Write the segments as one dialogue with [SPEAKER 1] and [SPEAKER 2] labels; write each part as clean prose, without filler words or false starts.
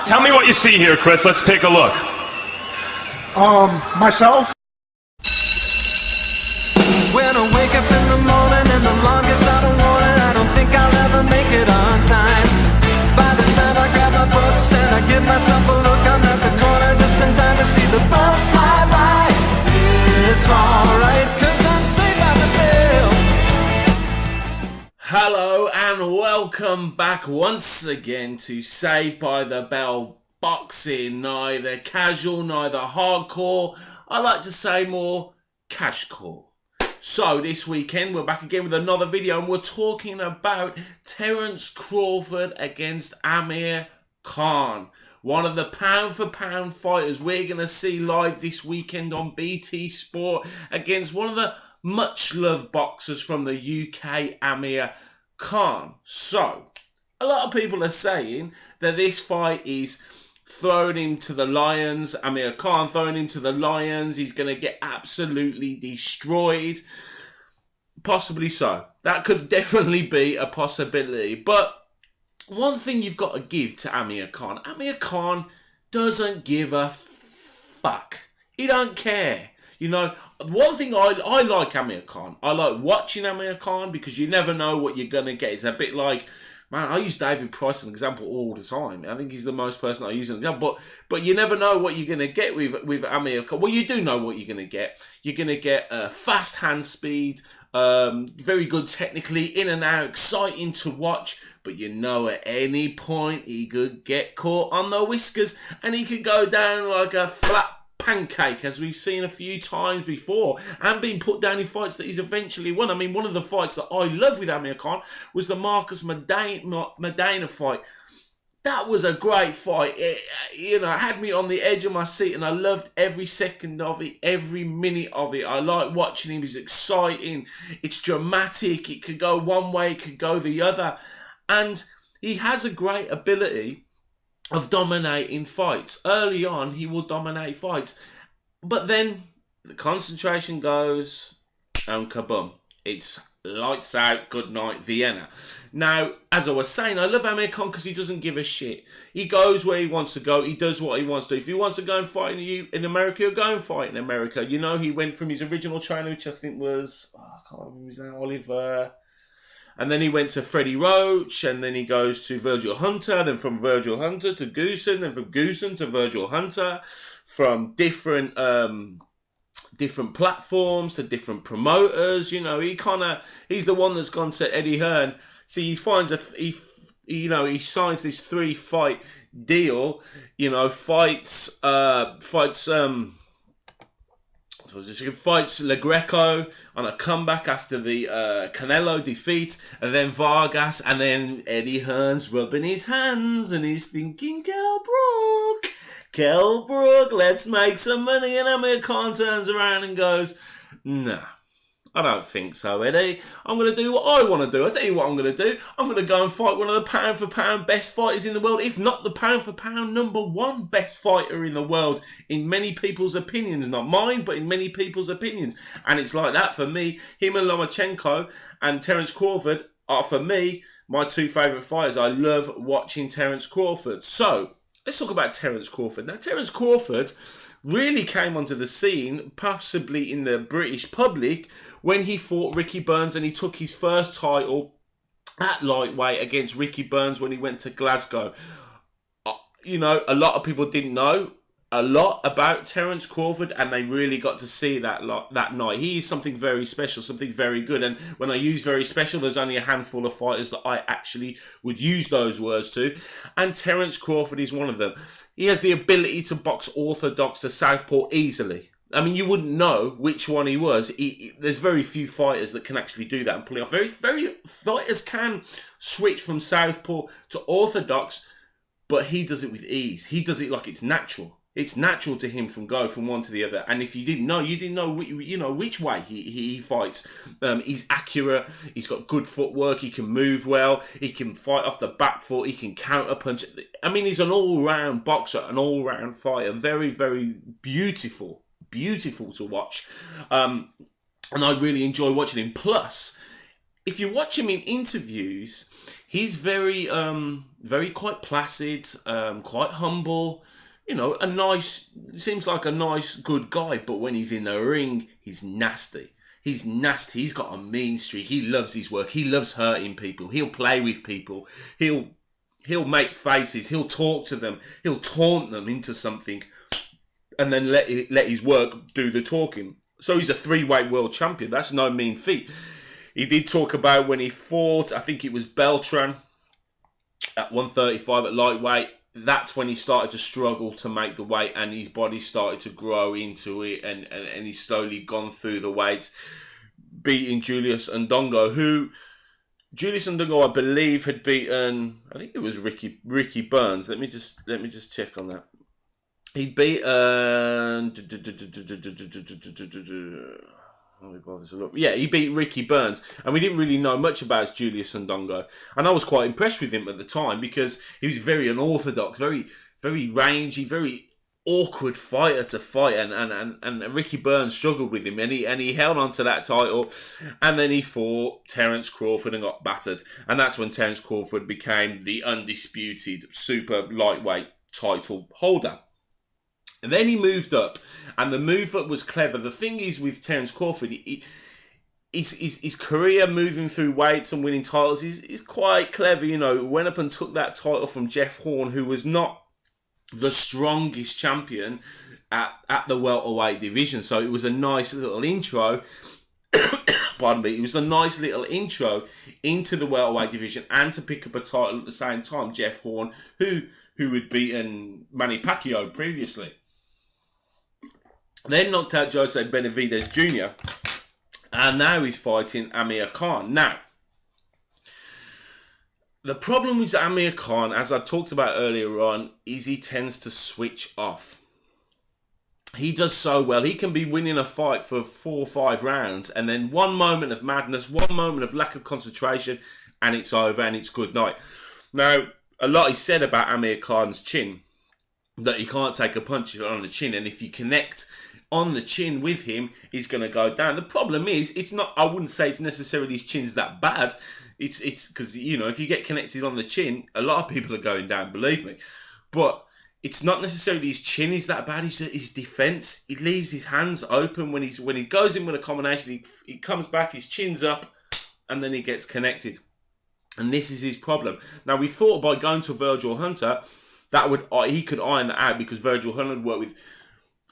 [SPEAKER 1] Tell me what you see here, Chris. Let's take a look.
[SPEAKER 2] Myself?
[SPEAKER 3] When I wake up in the morning and the alarm gets out of warning, I don't think I'll ever make it on time. By the time I grab my books and I give myself a look, I'm at the corner just in time to see the bus fly by. It's alright, 'cause I'm saved by the bell.
[SPEAKER 4] Hello and welcome back once again to Saved by the Bell Boxing. Neither casual, neither hardcore. I like to say more cashcore. So this weekend we're back again with another video and we're talking about Terence Crawford against Amir Khan. One of the pound for pound fighters we're going to see live this weekend on BT Sport against one of the much loved boxers from the UK, Amir Khan. So a lot of people are saying that this fight is throwing him to the lions. Amir Khan throwing him to the lions. He's going to get absolutely destroyed. Possibly so. That could definitely be a possibility. But one thing you've got to give to Amir Khan doesn't give a fuck. He don't care. You know, one thing I like Amir Khan. I like watching Amir Khan because you never know what you're going to get. It's a bit like, man, I use David Price as an example all the time. I think he's the most person I use as an example. But you never know what you're going to get with Amir Khan. Well, you do know what you're going to get. You're going to get fast hand speed, very good technically, in and out, exciting to watch. But you know at any point he could get caught on the whiskers and he could go down like a flat pancake, as we've seen a few times before, and been put down in fights that he's eventually won. I mean, one of the fights that I love with Amir Khan was the Marcus Medina fight. That was a great fight. It had me on the edge of my seat, and I loved every second of it, every minute of it. I like watching him. He's exciting. It's dramatic. It could go one way, it could go the other. And he has a great ability of dominating fights. Early on, he will dominate fights. But then the concentration goes and kaboom. It's lights out, good night, Vienna. Now, as I was saying, I love Amir Khan because he doesn't give a shit. He goes where he wants to go. He does what he wants to do. If he wants to go and fight in America, he'll go and fight in America. You know, he went from his original trainer, which I think was, I can't remember his name, Oliver. And then he went to Freddie Roach, and then he goes to Virgil Hunter, then from Virgil Hunter to Goosen, then from Goosen to Virgil Hunter, from different platforms to different promoters. You know, he's the one that's gone to Eddie Hearn. See, he signs this 3-fight deal. You know, fights Le Greco on a comeback after the Canelo defeat, and then Vargas, and then Eddie Hearn's rubbing his hands and he's thinking, Kell Brook, let's make some money. And Amir Khan turns around and goes, nah, I don't think so, Eddie. I'm going to do what I want to do. I'll tell you what I'm going to do. I'm going to go and fight one of the pound for pound best fighters in the world, if not the pound for pound number one best fighter in the world, in many people's opinions. Not mine, but in many people's opinions. And it's like that for me. Him and Lomachenko and Terence Crawford are, for me, my two favourite fighters. I love watching Terence Crawford. So, let's talk about Terence Crawford. Now, Terence Crawford really came onto the scene, possibly in the British public, when he fought Ricky Burns and he took his first title at lightweight against Ricky Burns when he went to Glasgow. A lot of people didn't know a lot about Terence Crawford, and they really got to see that night. He is something very special, something very good. And when I use very special, there's only a handful of fighters that I actually would use those words to. And Terence Crawford is one of them. He has the ability to box orthodox to southpaw easily. I mean, you wouldn't know which one he was. There's very few fighters that can actually do that and pull it off. Very fighters can switch from southpaw to orthodox, but he does it with ease. He does it like it's natural. It's natural to him from one to the other. And if you didn't know, which way he fights. He's accurate. He's got good footwork. He can move well. He can fight off the back foot. He can counter punch. I mean, he's an all-round boxer, an all-round fighter. Very, very beautiful to watch. And I really enjoy watching him. Plus, if you watch him in interviews, He's very quite placid, quite humble. You know, seems like a nice, good guy. But when he's in the ring, he's nasty. He's nasty. He's got a mean streak. He loves his work. He loves hurting people. He'll play with people. He'll make faces. He'll talk to them. He'll taunt them into something, and then let his work do the talking. So he's a 3-weight world champion. That's no mean feat. He did talk about when he fought, I think it was Beltran at 135 at lightweight. That's when he started to struggle to make the weight, and his body started to grow into it, and he's slowly gone through the weights, beating Julius Ndongo, who Julius Ndongo, I believe, had beaten. I think it was Ricky Burns. Let me just check on that. He'd beaten. Yeah, he beat Ricky Burns, and we didn't really know much about Julius Ndongo, and I was quite impressed with him at the time because he was very unorthodox, very rangy, very awkward fighter to fight, and Ricky Burns struggled with him, and he held on to that title, and then he fought Terence Crawford and got battered, and that's when Terence Crawford became the undisputed super lightweight title holder. And then he moved up, and the move up was clever. The thing is with Terence Crawford, his career moving through weights and winning titles is quite clever. You know, went up and took that title from Jeff Horn, who was not the strongest champion at the welterweight division. So it was a nice little intro. Pardon me. It was a nice little intro into the welterweight division, and to pick up a title at the same time. Jeff Horn, who had beaten Manny Pacquiao previously. Then knocked out Jose Benavidez Jr. And now he's fighting Amir Khan. Now, the problem with Amir Khan, as I talked about earlier on, is he tends to switch off. He does so well. He can be winning a fight for 4 or 5 rounds, and then one moment of madness, one moment of lack of concentration, and it's over, and it's good night. Now, a lot is said about Amir Khan's chin, that he can't take a punch on the chin, and if you connect on the chin with him, he's going to go down. The problem is, it's not. I wouldn't say it's necessarily his chin's that bad. It's because, you know, if you get connected on the chin, a lot of people are going down, believe me. But it's not necessarily his chin is that bad. It's his defense. He leaves his hands open when he goes in with a combination. He comes back, his chin's up, and then he gets connected. And this is his problem. Now, we thought by going to Virgil Hunter, he could iron that out, because Virgil Hunter worked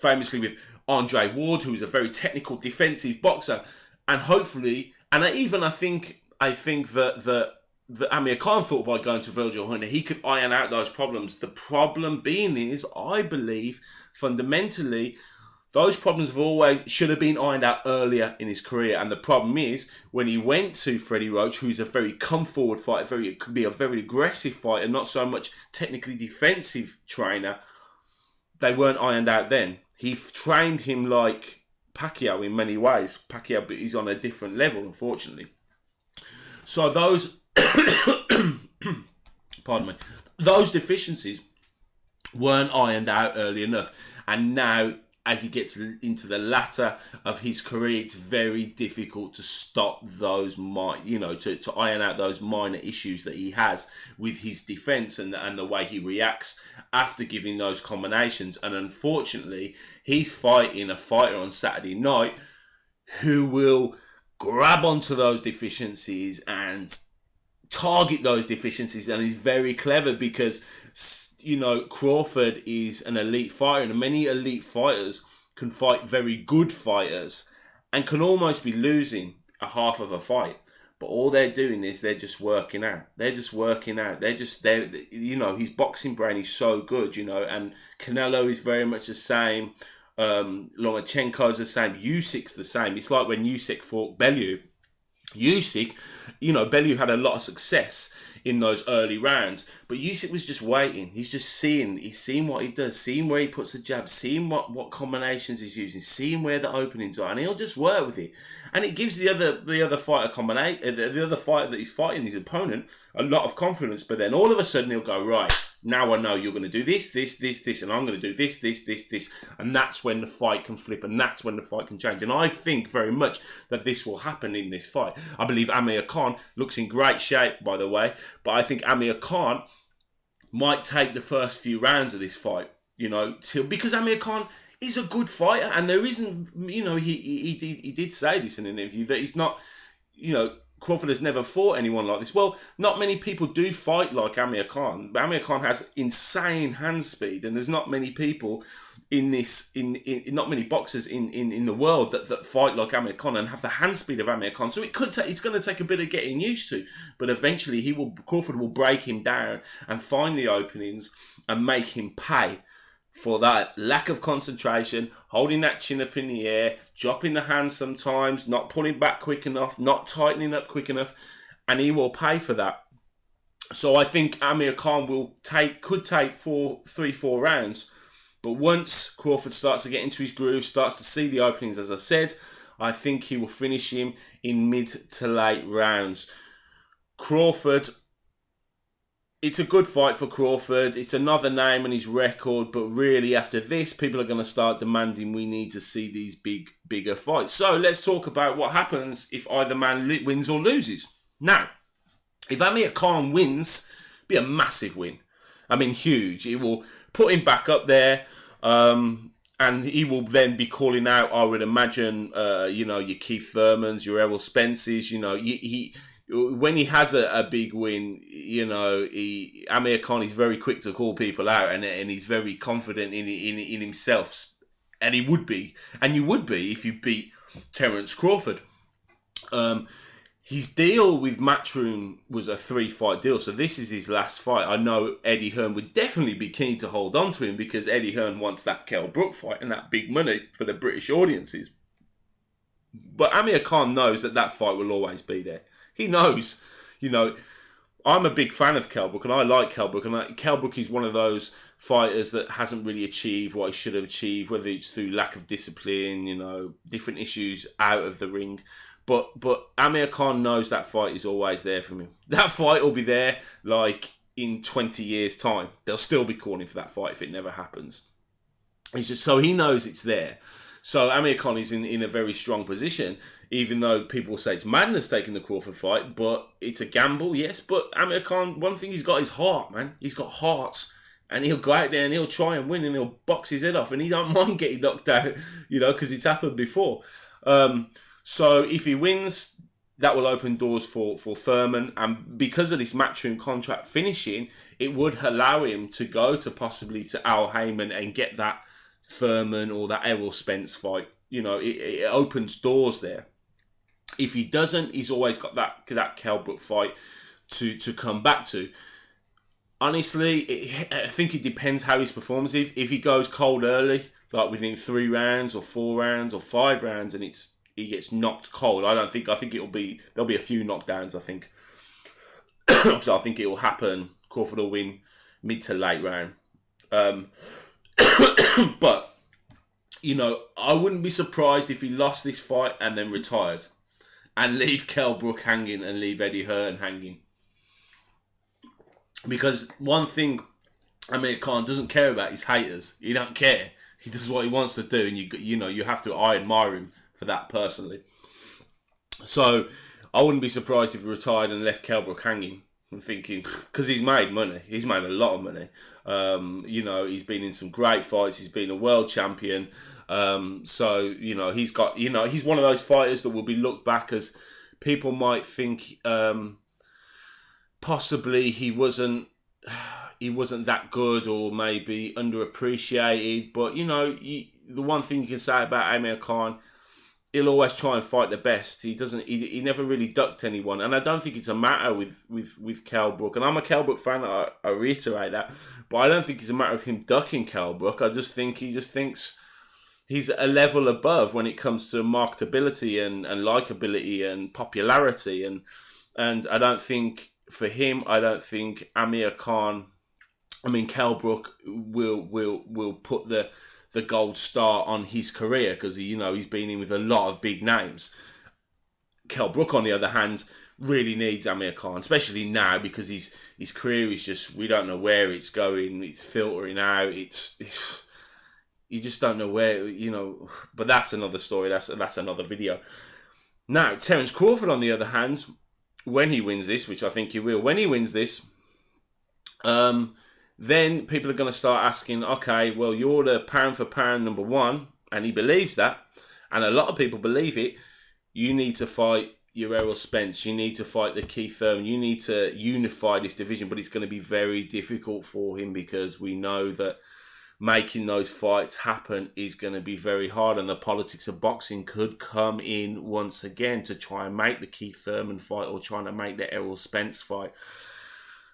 [SPEAKER 4] famously with Andre Ward, who is a very technical defensive boxer, and hopefully, and I think that Amir Khan thought by going to Virgil Hunter, he could iron out those problems. The problem being is, I believe fundamentally, those problems should have been ironed out earlier in his career. And the problem is, when he went to Freddie Roach, who's a very come-forward fighter, could be a very aggressive fighter, not so much technically defensive trainer, they weren't ironed out then. He trained him like Pacquiao in many ways. Pacquiao is on a different level, unfortunately. So those, pardon me, those deficiencies weren't ironed out early enough. And now, as he gets into the latter of his career, it's very difficult to stop those, to iron out those minor issues that he has with his defense and the way he reacts after giving those combinations. And unfortunately, he's fighting a fighter on Saturday night who will grab onto those deficiencies and target those deficiencies, and he's very clever because, you know, Crawford is an elite fighter, and many elite fighters can fight very good fighters and can almost be losing a half of a fight, but all they're doing is they're just working out. His boxing brain is so good, and Canelo is very much the same. Lomachenko's the same. Usyk's the same. It's like when Usyk fought Bellew. Bellew had a lot of success in those early rounds, but Usyk was just waiting. He's seeing what he does, seeing where he puts the jab, seeing what combinations he's using, seeing where the openings are, and he'll just work with it. And it gives the other fighter the other fighter that he's fighting, his opponent, a lot of confidence. But then all of a sudden he'll go, right, Now I know you're going to do this, and I'm going to do this. And that's when the fight can flip, and that's when the fight can change. And I think very much that this will happen in this fight. I believe Amir Khan looks in great shape, by the way, but I think Amir Khan might take the first few rounds of this fight, because Amir Khan is a good fighter, and there isn't, he did say this in an interview that he's not, Crawford has never fought anyone like this. Well, not many people do fight like Amir Khan. Amir Khan has insane hand speed, and there's not many people not many boxers in the world that fight like Amir Khan and have the hand speed of Amir Khan. So it's going to take a bit of getting used to, but eventually Crawford will break him down and find the openings and make him pay for that lack of concentration, holding that chin up in the air, dropping the hands sometimes, not pulling back quick enough, not tightening up quick enough, and he will pay for that. So I think Amir Khan could take 3-4 rounds, but once Crawford starts to get into his groove, starts to see the openings, as I said, I think he will finish him in mid to late rounds. Crawford, it's a good fight for Crawford. It's another name on his record, but really after this, people are going to start demanding we need to see these bigger fights. So let's talk about what happens if either man wins or loses. Now, if Amir Khan wins, it'd be a massive win. I mean, huge. It will put him back up there, and he will then be calling out, I would imagine, your Keith Thurmans, your Errol Spences, when he has a big win, Amir Khan is very quick to call people out, and he's very confident in himself, and he would be, and you would be if you beat Terence Crawford. His deal with Matchroom was a 3-fight deal, so this is his last fight. I know Eddie Hearn would definitely be keen to hold on to him because Eddie Hearn wants that Kell Brook fight and that big money for the British audiences. But Amir Khan knows that fight will always be there. He knows, I'm a big fan of Kell Brook, and I like Kell Brook, and Kell Brook is one of those fighters that hasn't really achieved what he should have achieved, whether it's through lack of discipline, different issues out of the ring. But Amir Khan knows that fight is always there for him. That fight will be there like in 20 years' time. They'll still be calling for that fight if it never happens. It's just so he knows it's there. So Amir Khan is in a very strong position, even though people will say it's madness taking the Crawford fight, but it's a gamble, yes. But Amir Khan, one thing he's got is heart, man. He's got heart, and he'll go out there and he'll try and win, and he'll box his head off, and he don't mind getting knocked out, because it's happened before. So if he wins, that will open doors for Thurman, and because of this Matchroom contract finishing, it would allow him to go to possibly to Al Heyman and get that Thurman or that Errol Spence fight. It opens doors there. If he doesn't, he's always got that Kell Brook fight to come back to. Honestly, I think it depends how his performance is. If he goes cold early, like within 3 rounds or 4 rounds or 5 rounds, and he gets knocked cold, I think there'll be a few knockdowns, I think. So I think it will happen. Crawford will win mid to late round. But, I wouldn't be surprised if he lost this fight and then retired and leave Kell Brook hanging and leave Eddie Hearn hanging. Because one thing Amir Khan doesn't care about is haters. He don't care. He does what he wants to do, and you have to. I admire him for that personally. So I wouldn't be surprised if he retired and left Kell Brook hanging. I'm thinking, because he's made money. He's made a lot of money. He's been in some great fights. He's been a world champion. So he's got. He's one of those fighters that will be looked back as people might think. Possibly he wasn't that good, or maybe underappreciated. But the one thing you can say about Amir Khan, he'll always try and fight the best. He never really ducked anyone, and I don't think it's a matter with Kell Brook. And I'm a Kell Brook fan. I reiterate that, but I don't think it's a matter of him ducking Kell Brook. I just think he just thinks he's a level above when it comes to marketability and likability and popularity, and I don't think. For him, I don't think Amir Khan, Kell Brook will put the gold star on his career, because he's been in with a lot of big names. Kell Brook, on the other hand, really needs Amir Khan, especially now because his career is just, we don't know where it's going. It's filtering out. It's you just don't know where, But that's another story. That's another video. Now, Terence Crawford, on the other hand, when he wins this, which I think he will, when he wins this, then people are going to start asking, okay, well, you're the pound for pound number one, and he believes that, and a lot of people believe it. You need to fight your Errol Spence. You need to fight the Keith Thurman. You need to unify this division, but it's going to be very difficult for him because we know that making those fights happen is going to be very hard, and the politics of boxing could come in once again to try and make the Keith Thurman fight or trying to make the Errol Spence fight.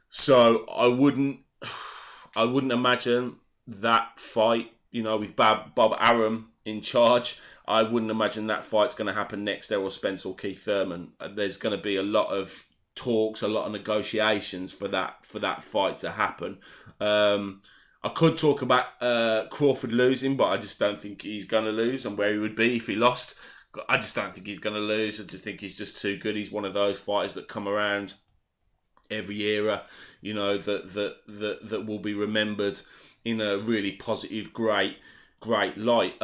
[SPEAKER 4] So I wouldn't imagine that fight, with Bob Arum in charge. I wouldn't imagine that fight's going to happen next, Errol Spence or Keith Thurman. There's going to be a lot of talks, a lot of negotiations for that fight to happen. I could talk about Crawford losing, but I just don't think he's going to lose, and where he would be if he lost. I just don't think he's going to lose. I just think he's just too good. He's one of those fighters that come around every era, that will be remembered in a really positive, great light.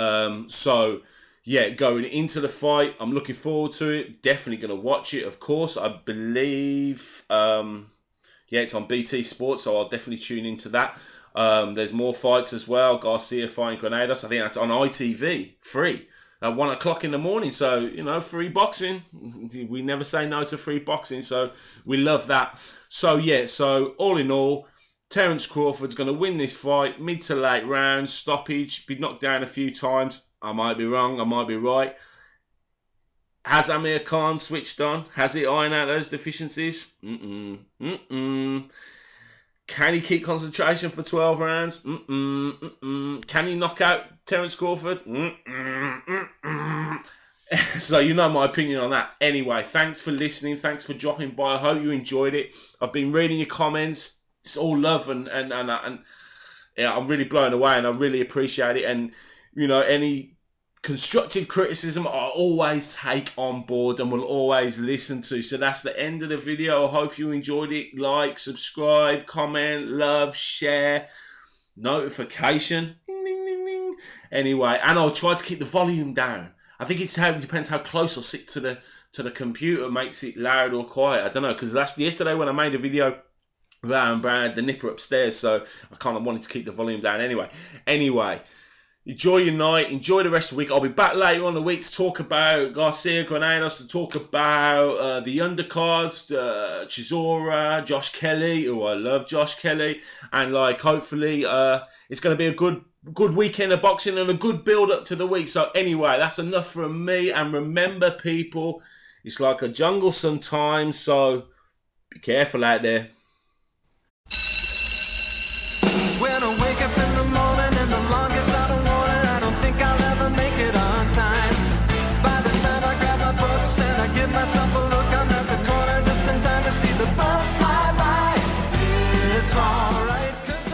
[SPEAKER 4] So, yeah, going into the fight, I'm looking forward to it. Definitely going to watch it, of course. I believe, it's on BT Sports, so I'll definitely tune into that. There's more fights as well. Garcia fighting Granados. I think that's on ITV, free, at 1 o'clock in the morning. So, free boxing. We never say no to free boxing, so we love that. So all in all, Terence Crawford's going to win this fight, mid to late rounds, stoppage, be knocked down a few times. I might be wrong, I might be right. Has Amir Khan switched on? Has he ironed out those deficiencies? Can he keep concentration for 12 rounds? Can he knock out Terence Crawford? So you know my opinion on that. Anyway, thanks for listening. Thanks for dropping by. I hope you enjoyed it. I've been reading your comments. It's all love and yeah, I'm really blown away and I really appreciate it. And any constructive criticism I always take on board and will always listen to. So that's the end of the video. I hope you enjoyed it. Like, subscribe, comment, love, share, notification. Ding, ding, ding, ding. Anyway, and I'll try to keep the volume down. I think it depends how close I sit to the computer makes it loud or quiet. I don't know, because yesterday when I made a video, Brown had the nipper upstairs, so I kind of wanted to keep the volume down anyway. Enjoy your night. Enjoy the rest of the week. I'll be back later on the week to talk about Garcia Granados, to talk about the undercards, Chisora, Josh Kelly. Oh, I love Josh Kelly. And hopefully it's going to be a good weekend of boxing and a good build up to the week. So anyway, that's enough from me. And remember, people, it's like a jungle sometimes. So be careful out there.
[SPEAKER 3] When I wake up in the morning and the alarm gets out of warning, I don't think I'll ever make it on time. By the time I grab my books and I give myself a look, I'm at the corner just in time to see the bus fly by. It's alright, 'cause